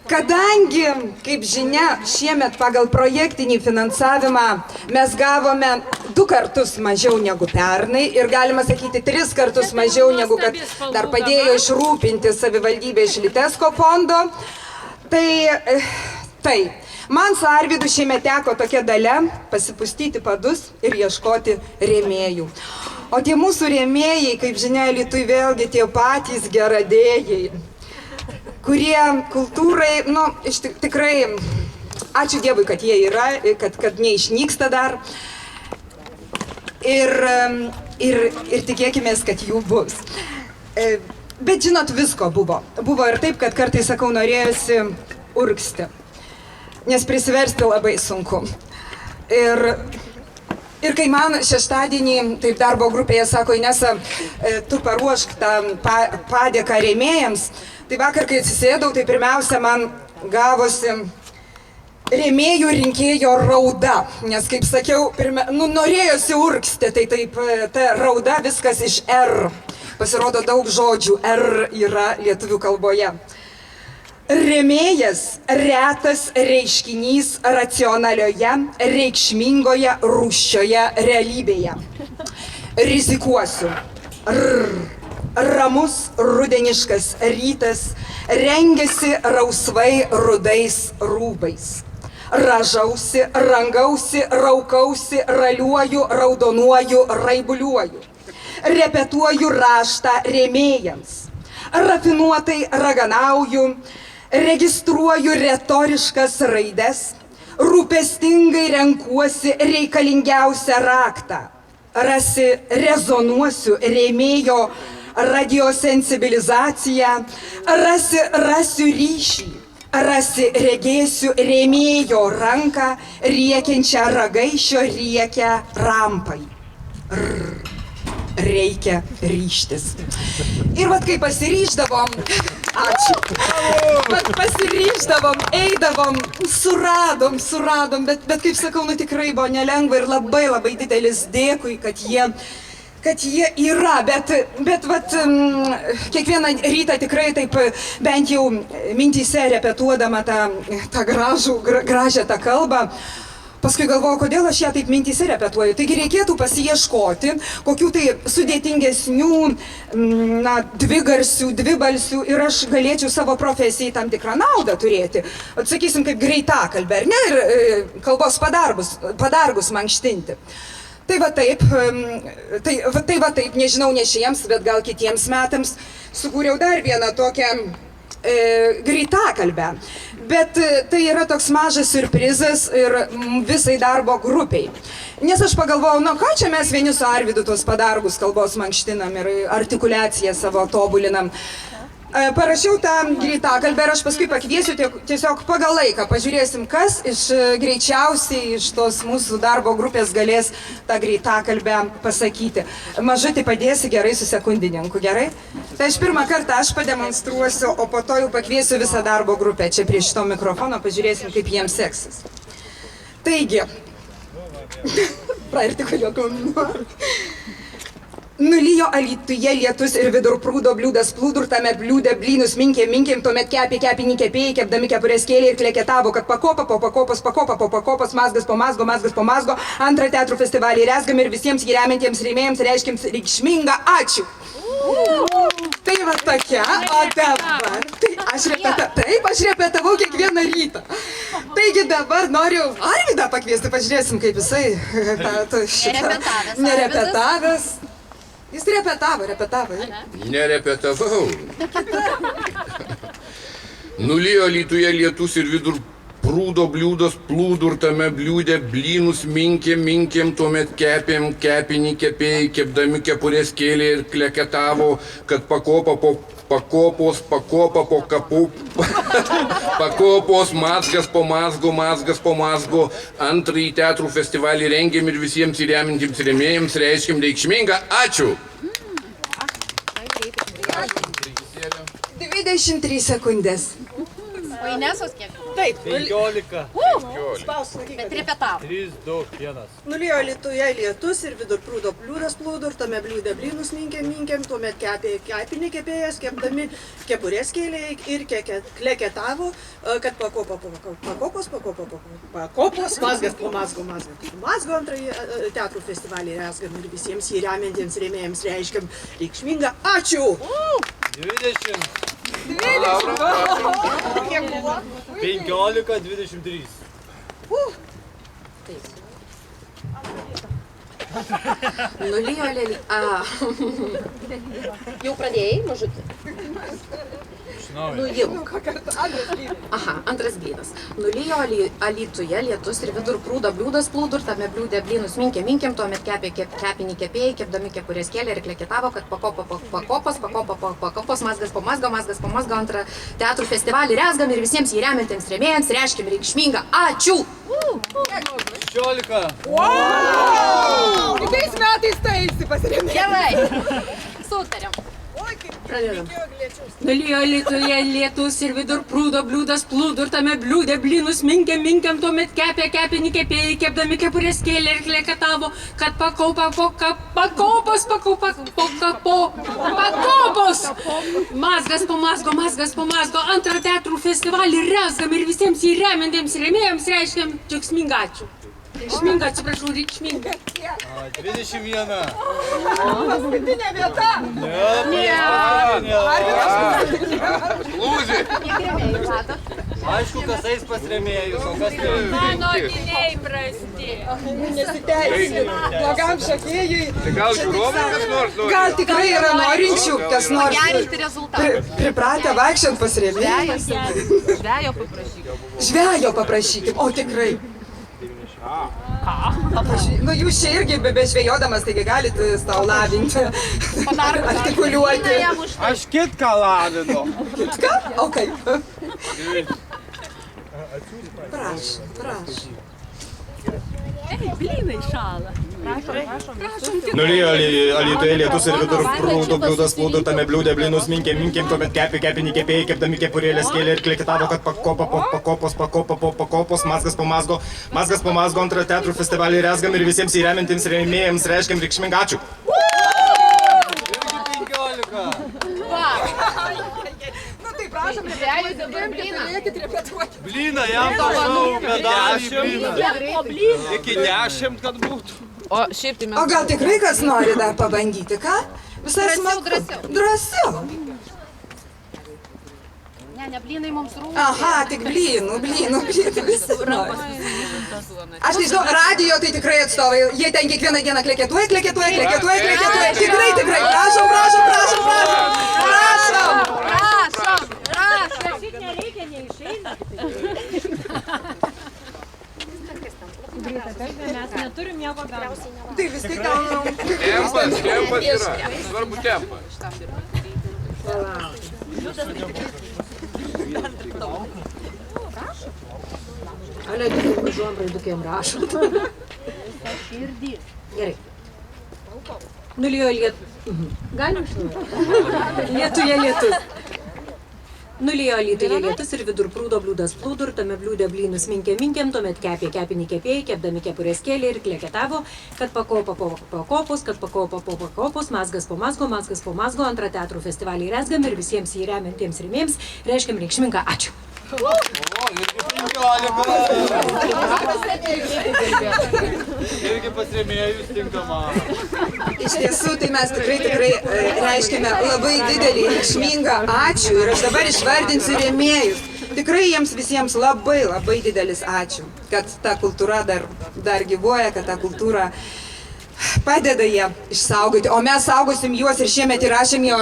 Kadangi, kaip žinia, šiemet pagal projektinį finansavimą mes gavome 2 kartus mažiau negu pernai ir galima sakyti 3 kartus mažiau negu kad dar padėjo išrūpinti savivaldybė iš Litesko fondo, tai man su Arvydu šiemet teko tokia dalia pasipustyti padus ir ieškoti rėmėjų. O tie mūsų rėmėjai, kaip žinia, Alytui vėlgi tie patys geradėjai, kurie kultūrai, tikrai, ačiū Dievui, kad jie yra, kad neišnyksta dar. Ir tikėkimės, kad jų bus. Bet žinot, visko buvo. Buvo ir taip, kad kartais, sakau, norėjusi urgsti, nes prisiversti labai sunku. Ir kai man šeštadienį, taip darbo grupėje sako, Inesa, tu paruošk tą padėką rėmėjams, tai vakar, kai atsisėdau, tai pirmiausia man gavosi rėmėjų rinkėjo rauda, nes, kaip sakiau, norėjosi urgsti, tai taip, ta rauda viskas iš R. Pasirodo, daug žodžių R yra lietuvių kalboje. Rėmėjas retas reiškinys racionalioje, reikšmingoje, rūsčioje realybėje. Rizikuosiu. Ramus rudeniškas rytas rengiasi rausvai rudais rūbais. Ražausi, rangausi, raukausi, raliuoju, raudonuoju, raibuliuoju. Repetuoju raštą rėmėjams. Rafinuotai raganauju, registruoju retoriškas raides, rūpestingai renkuosi reikalingiausią raktą. Rezonuosiu rėmėjo radiosensibilizaciją, rasiu ryšį, regėsiu rėmėjo ranką, riekiančią ragaišio riekę rampai. Reikia ryštis. Ir vat kai pasiryždavom, pasiryždavom, eidavom, suradom, bet kaip sakau, tikrai buvo nelengva ir labai didelis dėkui, kad jie yra, bet kiekvieną rytą tikrai taip bent jau mintyse repetuodama tą gražią tą kalbą, paskui galvoju, kodėl aš ją taip mintyse repetuoju. Taigi reikėtų pasiieškoti kokių tai sudėtingesnių, dvigarsių, dvibalsių ir aš galėčiau savo profesijai tam tikrą naudą turėti. Atsakysim, kaip greitakalbė, ar ne? Ir kalbos padargus mankštinti. Tai va taip, nežinau, ne šiems, bet gal kitiems metams sukūriau dar vieną tokią greitakalbę. Bet tai yra toks mažas siurprizas ir visai darbo grupiai. Nes aš pagalvojau, ką čia mes vieni su Arvydu tos padargus kalbos mankštinam ir artikuliaciją savo tobulinam. Parašiau tą greitakalbę ir aš paskui pakviesiu tiesiog pagal laiką. Pažiūrėsim, kas greičiausiai iš tos mūsų darbo grupės galės tą greitakalbę pasakyti. Mažutį padėsi gerai su sekundininku, gerai? Tai aš pirmą kartą pademonstruosiu, o po to jau pakviesiu visą darbo grupę čia prie šito mikrofono, pažiūrėsim, kaip jiems seksis. Taigi, praartikuliuokom. Nulijo Alytuje lietus ir vidur prūdo bliūdas plūdur, tame bliūde blynus minkėm, tuomet kepinį kepėjai, kepdami kepurės kėlė ir kleketavo, kad pakopa po pakopos, mazgas po mazgo, antrą teatrų festivalį rezgam ir visiems jį remiantiems rėmėjams reiškim reikšmingą ačiū. Tai va tokia, o dabar, aš repetavau kiekvieną rytą. Taigi dabar noriu Arvydą pakviesti, pažiūrėsim, kaip jisai nerepetavęs. Jis repetavo. Nerepetavau. Nulijo Alytuje lietus ir vidur prūdo bliūdas plūdur, tame bliūde blynus minkėm, tuomet kepinį kepėjai, kepdami kepurės kėlė ir kleketavo, kad pakopa po pakopos, mazgas po mazgo, antrąjį teatrų festivalį rengiam ir visiems įremiantiems rėmėjams reiškim reikšmingą ačiū. 23 sekundės. O Inesos kiek? Taip, 15. spaus, sakyk. Bet repetavo. 3, 2, 1. Nulijo Alytuje lietus ir vidur prūdo bliūdas plūdur, tame bliūde blynus minkėm, tuomet kepinį kepėjas, kepdami kepurės kėlė ir kleketavo, kad pakopos, mazgas po mazgo. Mazgo antrąjį teatrų festivalį rezgam ir visiems jį remiantiems rėmėjams reiškiam reikšmingą ačiū! 20. Kiek buvo? 15, 23. Nulijo lėlį. Jau pradėjai, mažutį? Nu jau. Aha, antras blynas. Nulijo Alytuje lietus ir vidur prūdo bliūdas plūdur, tame bliūde blynus minkėm, tuomet kepinį kepėjai, kepdami kepurės kėlė ir kleketavo, kad pakopos, mazgas po mazgo, antrą teatrų festivalį rezgam ir visiems jį remiantiems rėmėjams reiškiam reikšmingą ačiū! 16. Kitais metais taisi pasirėmė. Gerai, sutarėm. Pradedam. Nulijo Alytuje lietus ir vidur prūdo bliūdas plūdur, tame bliūde blynus minkėm, tuomet kepinį kepėjai, kepdami kepurės kėlė ir kleketavo, kad pakopos, mazgas po mazgo, antrą teatrų festivalį rezgam ir visiems jį remiantiems rėmėjams reiškiam džiaugsmingą ačiū. Reikšmingą, atsiprašau, reikšmingą. 21. Paskutinė vieta. Lūzi. Aišku, kas eis pas rėmėjus, o kas ne. Mano giliai prasti. Nesiteisini. Blogam šokėjui. Tai gal žiūrovai kas nors nori? Gal tikrai yra norinčių, kas nors Gerinti rezultatą. pripratę vaikščiant pas rėmėjus. Žvejo paprašyk. Žvejo paprašykim, o tikrai. Nu jūs čia irgi be žvejodamas, taigi galite sau lavinti, artikuliuoti. Aš kitką lavinu. Kitką? O kaip? Prašom. Blynai šąla. Nulijo Alytuje lietus ir vidur prūdo bliūdas plūdur, tame bliūde blynus minkėm, tuomet kepinį kepėjai, kepdami kepurėlės kėlė ir kleketavo, kad pakopos, mazgas po mazgo, antrą teatrų festivalį rezgam ir visiems jį remiantiems rėmėjams reiškiam reikšmingą ačiū. 15. Žvejo dabar blyną. Blyną, jam prašau medalį blyną. Iki 10, kad būtų. O šiaip tai mes... O gal tikrai kas nori dar pabandyti, ką? Visai smagu. Drąsiau. Ne, blynai mums rūpi. Aha, tik blynų visi nori. Aš nežinau, radijo tai tikrai atstovai, jie ten kiekvieną dieną kleketuoja. Tikrai, prašom. Šit nereikia, neišeina. Mes neturim nieko gauti. Tai vis tik gaunam. Tempas yra. Svarbu tempas. Ale, važiuojam raidukėm rašot. Gerai. Nulijo Galim žinoti? Lietuje lietus. Nulijo Alytuje lietus ir vidur prūdo bliūdas plūdur, tame bliūde blynus minkėm, tuomet kepinį kepėjai, kepdami kepurės kėlė ir kleketavo, kad pakopos, mazgas po mazgo, antrą teatrų festivalį rezgam ir visiems jį remiantiems rėmėjams reiškiam reikšmingą ačiū. O, irgi pas rėmėjus tinkama. Iš tiesų, tai mes tikrai reiškime labai didelį reikšmingą ačiū ir aš dabar išvardinsiu rėmėjus. Tikrai jiems visiems labai didelis ačiū, kad ta kultūra dar gyvuoja, kad ta kultūra padeda jie išsaugoti, o mes saugosim juos ir šiemet įrašėm į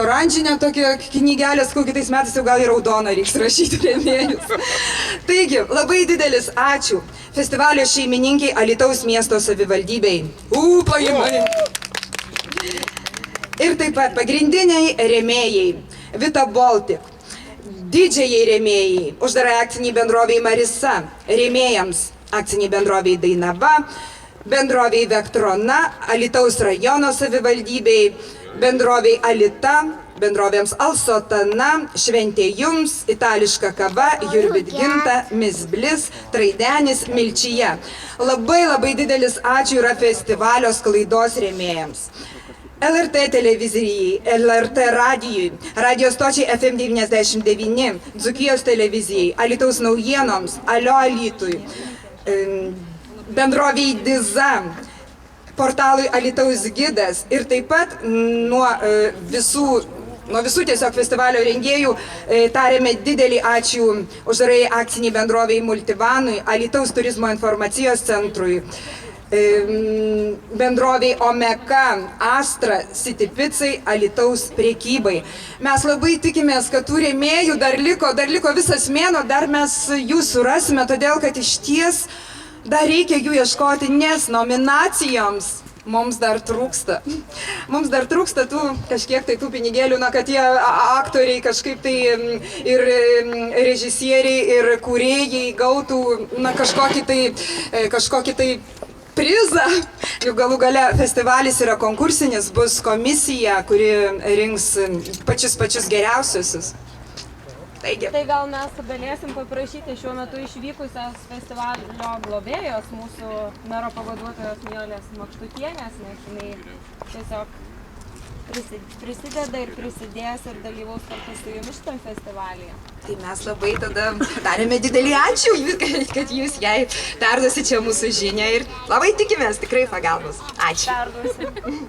oranžinę tokią knygelę, sakau, kitais metais jau gal į raudoną reiks rašyti rėmėjus. Taigi, labai didelis ačiū festivalio šeimininkiai Alytaus miesto savivaldybei. Plojimai! Ir taip pat pagrindiniai rėmėjai Vita Baltic, didžiajai rėmėjai, uždarai akciniai bendroviai Marisa, rėmėjams akciniai bendroviai Dainava, bendroviai Vektrona, Alytaus rajono savivaldybei, bendroviai Alita, bendrovėms Alsotana, Šventė jums, Itališka kava, Jurbitginta, Misblis, Traidenis, Milčyje. Labai didelis ačiū yra festivalio sklaidos rėmėjams. LRT televizijai, LRT radijui, radio stočiai FM 99, Dzūkijos televizijai, Alytaus naujienoms, Alio Alytui, bendroviai Diza, portalui Alytaus gidas ir taip pat nuo visų tiesiog festivalio rengėjų tarėme didelį ačiū uždarai akciniai bendroviai Multivanui, Alytaus turizmo informacijos centrui, bendroviai Omeka, Astra, City Pizzai, Alytaus prekybai. Mes labai tikimės, kad tų rėmėjų dar liko visas mėnuo, dar mes jų surasime, todėl kad iš ties dar reikia jų ieškoti, nes nominacijoms mums dar trūksta. Mums dar trūksta kažkiek tų pinigėlių, kad tie aktoriai kažkaip tai ir režisieriai, ir kūrėjai gautų kažkokį tai prizą. Juk galų gale festivalis yra konkursinis, bus komisija, kuri rinks pačius geriausiusius. Taigi. Tai gal mes galėsim paprašyti šiuo metu išvykusios festivalio globėjos, mūsų mero pavaduotojos Nijolės Makštutienės, nes jinai tiesiog prisideda ir prisidės ir dalyvaus kartu su jumis šitam festivalyje. Tai mes labai tada darėme didelį ačiū, kad jūs jai perduosit čia mūsų žinią ir labai tikimės tikrai pagalbos. Ačiū. Perduosim.